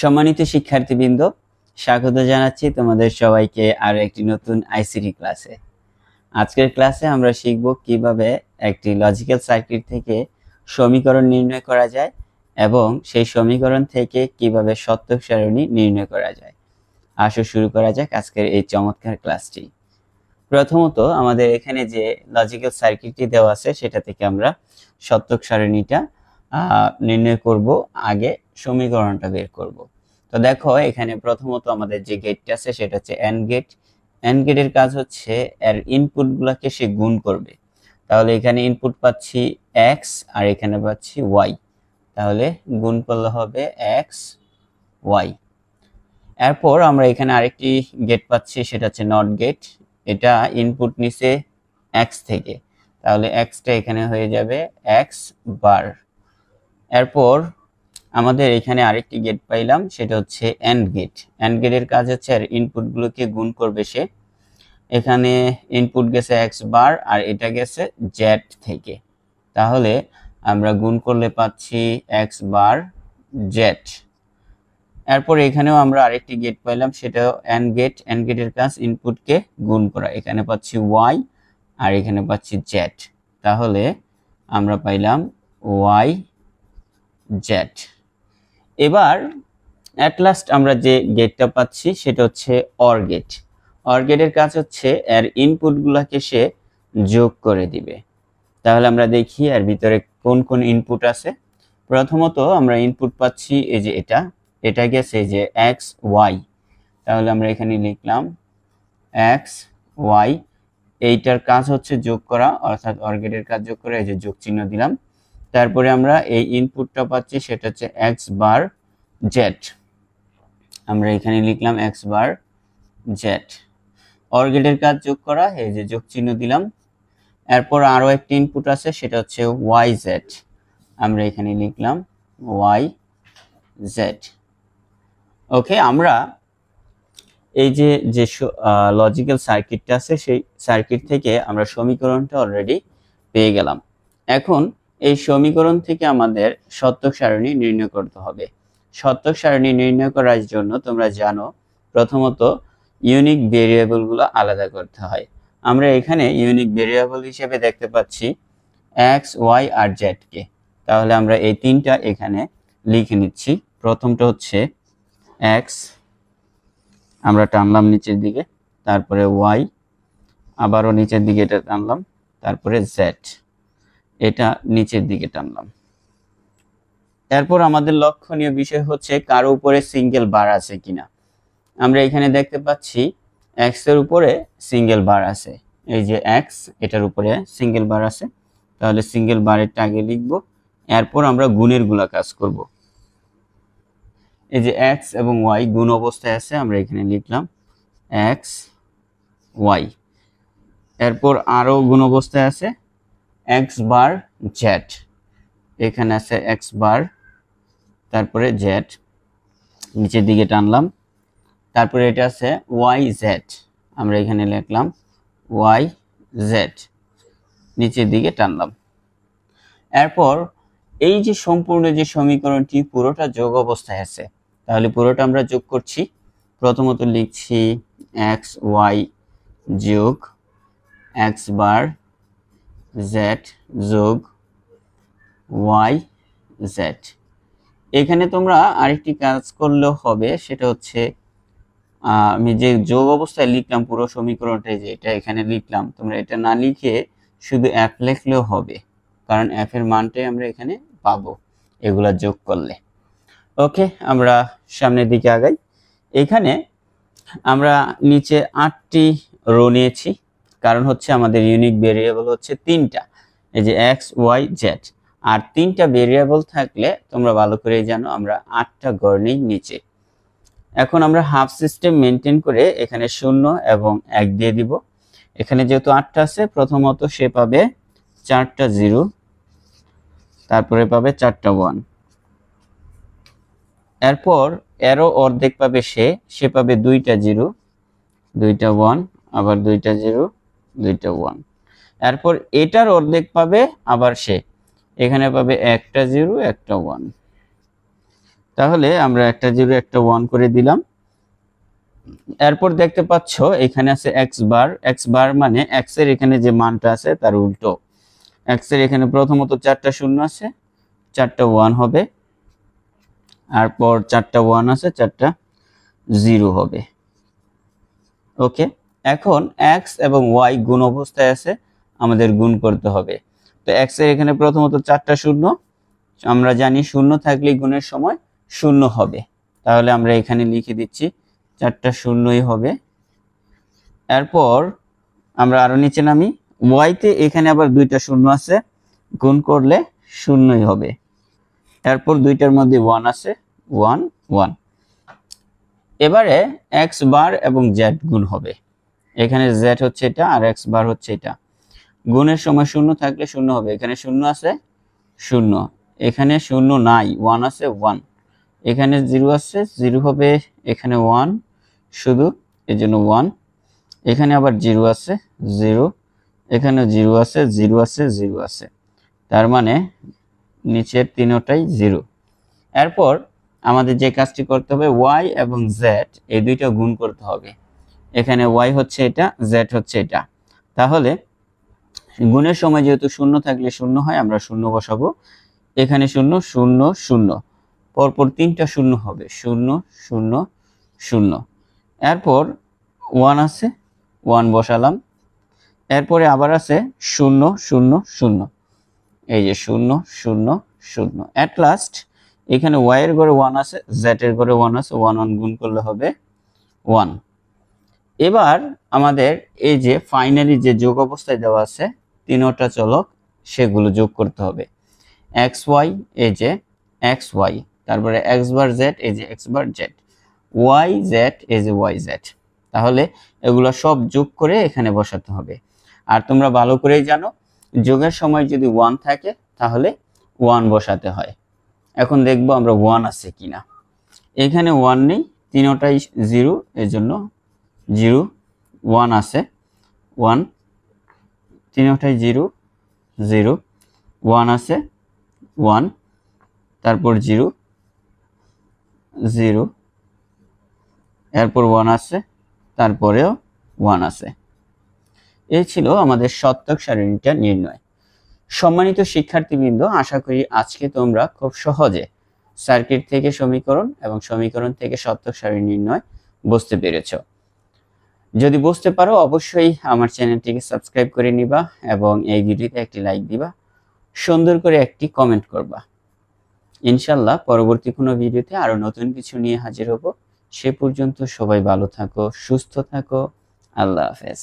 সম্মানিত শিক্ষার্থীবৃন্দ, স্বাগত জানাচ্ছি তোমাদের সবাইকে আরো একটি নতুন আইসিটি ক্লাসে। আজকের ক্লাসে আমরা শিখব কিভাবে একটি লজিক্যাল সার্কিট থেকে সমীকরণ নির্ণয় করা যায় এবং সেই সমীকরণ থেকে কিভাবে সত্যক সারণী নির্ণয় করা যায়। আসো শুরু করা যাক আজকের এই চমৎকার ক্লাসটি। প্রথমত আমাদের এখানে যে লজিক্যাল সার্কিটটি দেওয়া আছে সেটা থেকে আমরা সত্যক সারণীটা নির্ণয় করব, আগে সমীকরণটা বের করব। তো দেখো এখানে প্রথমত আমাদের যে গেটটা আছে সেটা হচ্ছে এন্ড গেট। এন্ড গেটের কাজ হচ্ছে এর ইনপুট গুলাকে সে গুণ করবে। তাহলে এখানে ইনপুট পাচ্ছি এক্স আর এখানে পাচ্ছি ওয়াই, তাহলে গুণ করলে হবে এক্স ওয়াই। এরপর আমরা এখানে আরেকটি গেট পাচ্ছি, সেটা হচ্ছে নট গেট। এটা ইনপুট নিছে এক্স থেকে, তাহলে এক্সটা এখানে হয়ে যাবে এক্স বার। এরপর আমাদের এখানে আরেকটি গেট পাইলাম, সেটা হচ্ছে এন্ড গেট। এন্ড গেটের কাজ হচ্ছে আর ইনপুটগুলোকে গুণ করবে সে। এখানে ইনপুট গেছে এক্স বার আর এটা গেছে জেড থেকে, তাহলে আমরা গুণ করলে পাচ্ছি এক্স বার জেড। এরপর এখানেও আমরা আরেকটি গেট পাইলাম, সেটাও এন্ড গেট। এন্ড গেটের কাজ ইনপুটকে গুণ করা। এখানে পাচ্ছি ওয়াই আর এখানে পাচ্ছি জেড, তাহলে আমরা পাইলাম ওয়াই জেড। এবার অ্যাট লাস্ট আমরা যে গেটটা পাচ্ছি সেটা হচ্ছে অর গেট। অর গেটের কাজ হচ্ছে এর ইনপুটগুলোকে সে যোগ করে দিবে। তাহলে আমরা দেখি এর ভিতরে কোন কোন ইনপুট আছে। প্রথমত আমরা ইনপুট পাচ্ছি এই যে এটা গেছে যে এক্স ওয়াই, তাহলে আমরা এখানে লিখলাম এক্স ওয়াই। এইটার কাজ হচ্ছে যোগ করা, অর্থাৎ অর গেটের কাজ যোগ করে এই যে যোগ চিহ্ন দিলাম। তারপরে আমরা এই ইনপুটটা পাচ্ছি সেটা হচ্ছে এক্স বার জেড, আমরা এখানে লিখলাম এক্স বার জেড। অর গেটের কাজ যোগ করা, এই যে যোগ চিহ্ন দিলাম। এরপর আরো একটি ইনপুট আছে, সেটা হচ্ছে ওয়াই জেড, আমরা এখানে লিখলাম ওয়াই জেড। ওকে, আমরা এই যে লজিক্যাল সার্কিটটা আছে সেই সার্কিট থেকে আমরা সমীকরণটা অলরেডি পেয়ে গেলাম। এখন এই সমীকরণ থেকে আমাদের সত্যক সারণী নির্ণয় করতে হবে। সত্যক সারণী নির্ণয় করার জন্য তোমরা জানো প্রথমত ইউনিক ভেরিয়েবল গুলো আলাদা করতে হয়। আমরা এখানে ইউনিক ভেরিয়েবল হিসেবে দেখতে পাচ্ছি এক্স ওয়াই আর জেড কে, তাহলে আমরা এই তিনটা এখানে লিখে নিচ্ছি। প্রথমটা হচ্ছে এক্স, আমরা টানলাম নিচের দিকে, তারপরে ওয়াই, আবারও নিচের দিকে এটা টানলাম, তারপরে জেড, এটা নিচের দিকে টানলাম। এরপর আমাদের লক্ষণীয় বিষয় হচ্ছে কারো উপরে সিঙ্গেল বার আছে কিনা। আমরা এখানে দেখতে পাচ্ছি এক্স এর উপরে সিঙ্গেল বার আছে, এই যে এক্স, এটার উপরে সিঙ্গেল বার আছে, তাহলে সিঙ্গেল বারেরটা আগে লিখব। এরপর আমরা গুণের গুলা কাজ করব। এই যে এক্স এবং ওয়াই গুণ অবস্থায় আছে, আমরা এখানে লিখলাম এক্স ওয়াই। এরপর আরো গুণ অবস্থায় আছে এক্স বার জেড, এখানে আছে এক্স বার, তারপরে জেড, নিচের দিকে টানলাম। তারপরে এটা আছে ওয়াই জেড, আমরা এখানে লিখলাম ওয়াই জেড, নিচের দিকে টানলাম। এরপর এই যে সম্পূর্ণ যে সমীকরণটি পুরোটা যোগ অবস্থায় আছে, তাহলে পুরোটা আমরা যোগ করছি। প্রথমত লিখছি এক্স ওয়াই যোগ এক্স বার জেড যোগ ওয়াই জেড। এখানে তোমরা আরেকটি কাজ করলেও হবে, সেটা হচ্ছে আমি যে যোগ অবস্থায় লিখলাম পুরো সমীকরণটা, যে এটা এখানে লিখলাম, তোমরা এটা না লিখে শুধু এফ লিখলেও হবে, কারণ এফ এর মানটাই আমরা এখানে পাবো এগুলা যোগ করলে। ওকে, আমরা সামনের দিকে আগাই। এখানে আমরা নিচে 8টি রো নিয়েছি, কারণ হচ্ছে আমাদের ইউনিক ভেরিয়েবল হচ্ছে 3টা, এই যে এক্স ওয়াই জেড। আর 3টা ভেরিয়েবল থাকলে তোমরা ভালো করে জানো আমরা 8টা ঘর নিই নিচে। এখন আমরা হাফ সিস্টেম মেনটেন করে এখানে 0 এবং 1 দিয়ে দিব। এখানে যেহেতু 8টা আছে, প্রথমত সে পাবে 4টা 0, তারপরে পাবে 4টা 1। এরপর এরও অর্ধেক পাবে সে পাবে 2টা 0, 2টা 1, আবার 2টা 0, 2টা 1। এরপর এটার অর্ধেক পাবে আবার সে, এখানে পাবে 1টা 0, 1টা 1। তাহলে আমরা একটা 0 একটা 1 করে দিলাম। এরপর দেখতে পাচ্ছ এখানে আছে x বার মানে x এর এখানে যে মানটা আছে তার উল্টো। x এর এখানে প্রথমত 4টা শূন্য আছে, 4টা 1 হবে, আর পর 4টা 1 আছে, 4টা 0 হবে। ওকে, এখন x এবং y গুণ অবস্থায় আছে, আমাদের গুণ করতে হবে। তো x এর এখানে প্রথমত 4টা শূন্য, আমরা জানি শূন্য থাকলে গুণের সময় শূন্য হবে, তাহলে আমরা এখানে লিখে দিচ্ছি 4টা শূন্যই হবে। এরপর আমরা আরো নিচে নামি, y তে এখানে আবার 2টা শূন্য আছে, গুণ করলে শূন্যই হবে। এরপর 2টার মধ্যে 1 আছে, 1 1। এবারে x বার এবং z গুণ হবে। এখানে z হচ্ছে এটা আর x বার হচ্ছে এটা। গুণের সময় শূন্য থাকলে শূন্য হবে, এখানে শূন্য আছে, শূন্য, এখানে শূন্য নাই, 1 আছে, 1, এখানে 0 আছে, 0 হবে, এখানে 1 শুধু, এজন্য 1, এখানে আবার 0 আছে, 0, এখানে 0 আছে, 0 আছে, 0 আছে, তার মানে নিচের তিনটাই 0। এরপর আমাদের যে কাজটি করতে হবে, y এবং z এই দুইটা গুণ করতে হবে। এখানে y হচ্ছে এটা, z হচ্ছে এটা, তাহলে গুণের সময় যেহেতু শূন্য থাকলে শূন্য হয়, আমরা শূন্য বসাবো। এখানে শূন্য, শূন্য, শূন্য, পরপর 3টা শূন্য হবে, 0 0 0। এরপর 1 আছে, 1 বসালাম। এরপরে আবার আছে 0 0 0, এই যে 0 0 0। এট লাস্ট এখানে y এর ঘরে 1 আছে, z এর ঘরে 1 আছে, 1 1 গুণ করলে হবে 1। এবার আমাদের এই যে ফাইনালি যে যোগ অবস্থায় দেওয়া আছে তিনটা চলক, সেগুলো যোগ করতে হবে। xy এই যে xy, তারপরে x বার z এই যে x বার z, yz এই যে yz, তাহলে এগুলো সব যোগ করে এখানে বসাতে হবে। আর তোমরা ভালো করেই জানো যোগের সময় যদি 1 থাকে তাহলে 1 বসাতে হয়। এখন দেখবো আমরা 1 আছে কিনা। এখানে 1 নেই, তিনটাই 0, এজন্য 0, 1 আছে, 1, তিনটাই 0 0, 1 আছে, 1, তারপর 0 0, এরপর 1 আছে, তারপরেও 1 আছে। এই ছিল আমাদের শতক সারণীটা নির্ণয়। সম্মানিত শিক্ষার্থীবৃন্দ, আশা করি আজকে তোমরা খুব সহজে সার্কিট থেকে সমীকরণ এবং সমীকরণ থেকে শতক সারণী নির্ণয় বুঝতে পেরেছো। যদি বুঝতে পারো অবশ্যই আমার চ্যানেলটিকে সাবস্ক্রাইব করে নিবা এবং এই ভিডিওতে একটি লাইক দিবা, সুন্দর করে একটি কমেন্ট করবা। ইনশাআল্লাহ পরবর্তী কোনো ভিডিওতে আরো নতুন কিছু নিয়ে হাজির হব। সে পর্যন্ত সবাই ভালো থাকো, সুস্থ থাকো। আল্লাহ হাফেজ।